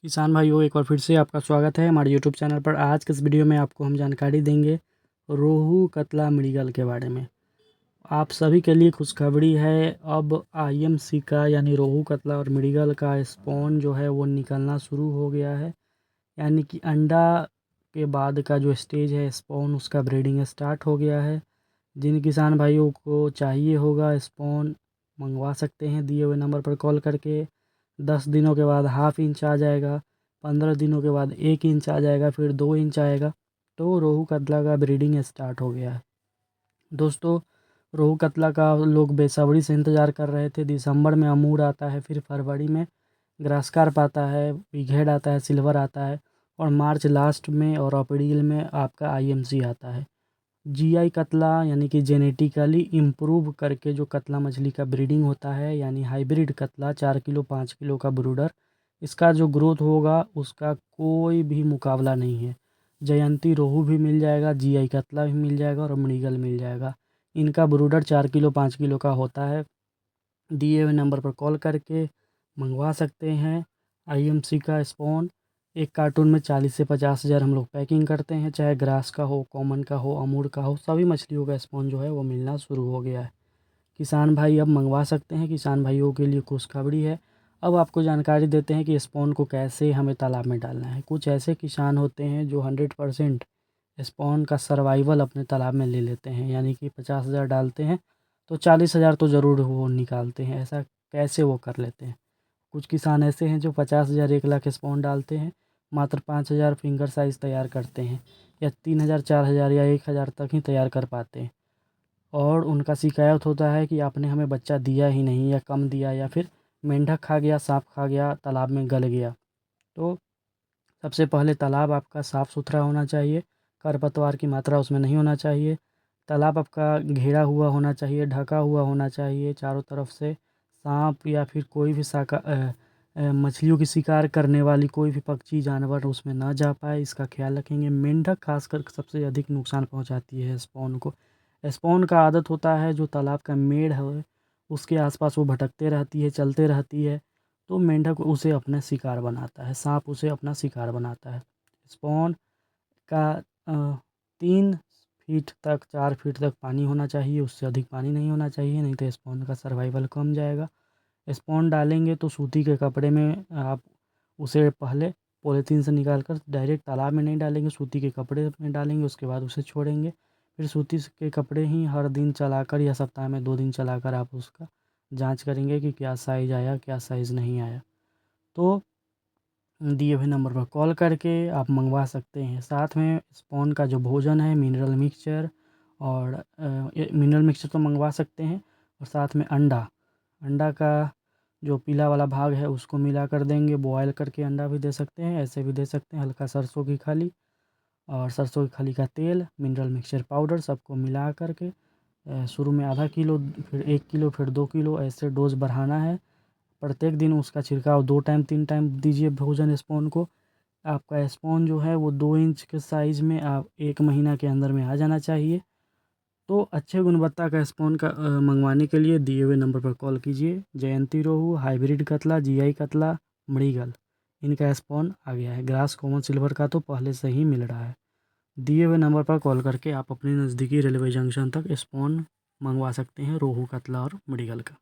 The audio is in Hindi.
किसान भाइयों, एक बार फिर से आपका स्वागत है हमारे यूट्यूब चैनल पर। आज के इस वीडियो में आपको हम जानकारी देंगे रोहू, कतला, मृगल के बारे में। आप सभी के लिए खुशखबरी है। अब आईएमसी का यानी रोहू, कतला और मृगल का स्पॉन जो है वो निकलना शुरू हो गया है। यानी कि अंडा के बाद का जो स्टेज है स्पॉन, उसका ब्रीडिंग स्टार्ट हो गया है। जिन किसान भाइयों को चाहिए होगा स्पॉन, मंगवा सकते हैं दिए हुए नंबर पर कॉल करके। 10 दिनों के बाद हाफ इंच आ जाएगा, 15 दिनों के बाद 1 इंच आ जाएगा, फिर 2 इंच आएगा। तो रोहू कतला का ब्रीडिंग स्टार्ट हो गया है। दोस्तों, रोहू कतला का लोग बेसब्री से इंतज़ार कर रहे थे। दिसंबर में अमूर आता है, फिर फरवरी में ग्रास कार्प आता है, बिघेड आता है, सिल्वर आता है, और मार्च लास्ट में और अप्रैल में आपका आईएमसी आता है। जीआई कतला यानी कि जेनेटिकली इम्प्रूव करके जो कतला मछली का ब्रीडिंग होता है, यानी हाइब्रिड कतला 4 किलो 5 किलो का ब्रूडर, इसका जो ग्रोथ होगा उसका कोई भी मुकाबला नहीं है। जयंती रोहू भी मिल जाएगा, जीआई कतला भी मिल जाएगा और मृगल मिल जाएगा। इनका ब्रूडर 4 किलो 5 किलो का होता है। दिए हुए नंबर पर कॉल करके मंगवा सकते हैं आईएमसी का स्पॉन। एक कार्टून में 40 से 50 हज़ार हम लोग पैकिंग करते हैं। चाहे ग्रास का हो, कॉमन का हो, अमूर का हो, सभी मछलियों का स्पॉन जो है वो मिलना शुरू हो गया है। किसान भाई अब मंगवा सकते हैं। किसान भाइयों के लिए खुशखबरी है। अब आपको जानकारी देते हैं कि स्पॉन को कैसे हमें तालाब में डालना है। कुछ ऐसे किसान होते हैं जो 100% स्पॉन का सर्वाइवल अपने तालाब में ले लेते हैं, यानी कि 50 हज़ार डालते हैं तो 40 हज़ार तो ज़रूर वो निकालते हैं। ऐसा कैसे वो कर लेते हैं? कुछ किसान ऐसे हैं जो 50 हज़ार 1 लाख स्पॉन डालते हैं, मात्र 5 हज़ार फिंगर साइज़ तैयार करते हैं, या 3 हज़ार 4 हज़ार या 1 हज़ार तक ही तैयार कर पाते हैं। और उनका शिकायत होता है कि आपने हमें बच्चा दिया ही नहीं, या कम दिया, या फिर मेंढक खा गया, सांप खा गया, तालाब में गल गया। तो सबसे पहले तालाब आपका साफ़ सुथरा होना चाहिए, खरपतवार की मात्रा उसमें नहीं होना चाहिए। तालाब आपका घेरा हुआ होना चाहिए, ढका हुआ होना चाहिए चारों तरफ से। सांप या फिर कोई भी मछलियों की शिकार करने वाली कोई भी पक्षी जानवर उसमें ना जा पाए, इसका ख्याल रखेंगे। मेंढक खासकर सबसे अधिक नुकसान पहुंचाती है स्पॉन को। स्पॉन का आदत होता है जो तालाब का मेढ़ है उसके आसपास वो भटकते रहती है, चलते रहती है, तो मेंढक उसे अपना शिकार बनाता है, सांप उसे अपना शिकार बनाता है। स्पॉन का 3 फीट तक 4 फीट तक पानी होना चाहिए, उससे अधिक पानी नहीं होना चाहिए, नहीं तो स्पॉन का सर्वाइवल कम जाएगा। स्पॉन डालेंगे तो सूती के कपड़े में आप उसे पहले पॉलीथीन से निकाल कर डायरेक्ट तालाब में नहीं डालेंगे, सूती के कपड़े में डालेंगे, उसके बाद उसे छोड़ेंगे। फिर सूती के कपड़े ही हर दिन चलाकर या सप्ताह में 2 दिन चलाकर आप उसका जांच करेंगे कि क्या साइज़ आया, क्या साइज़ नहीं आया। तो दिए हुए नंबर पर कॉल करके आप मंगवा सकते हैं। साथ में स्पॉन का जो भोजन है, मिनरल मिक्सचर, और मिनरल मिक्सचर तो मंगवा सकते हैं, और साथ में अंडा अंडा का जो पीला वाला भाग है उसको मिला कर देंगे। बॉयल करके अंडा भी दे सकते हैं, ऐसे भी दे सकते हैं। हल्का सरसों की खली और सरसों की खली का तेल, मिनरल मिक्सचर पाउडर, सबको मिला करके शुरू में आधा किलो, फिर 1 किलो, फिर 2 किलो, ऐसे डोज बढ़ाना है। प्रत्येक दिन उसका छिड़काव 2 टाइम 3 टाइम दीजिए भोजन स्पॉन को। आपका स्पॉन जो है वो 2 इंच के साइज़ में आप 1 महीना के अंदर में आ जाना चाहिए। तो अच्छे गुणवत्ता का स्पॉन का मंगवाने के लिए दिए हुए नंबर पर कॉल कीजिए। जयंती रोहू, हाइब्रिड कतला, जीआई कतला, मृगल, इनका स्पॉन आ गया है। ग्रास कॉमन सिल्वर का तो पहले से ही मिल रहा है। दिए हुए नंबर पर कॉल करके आप अपने नज़दीकी रेलवे जंक्शन तक स्पॉन मंगवा सकते हैं रोहू, कतला और मृगल का।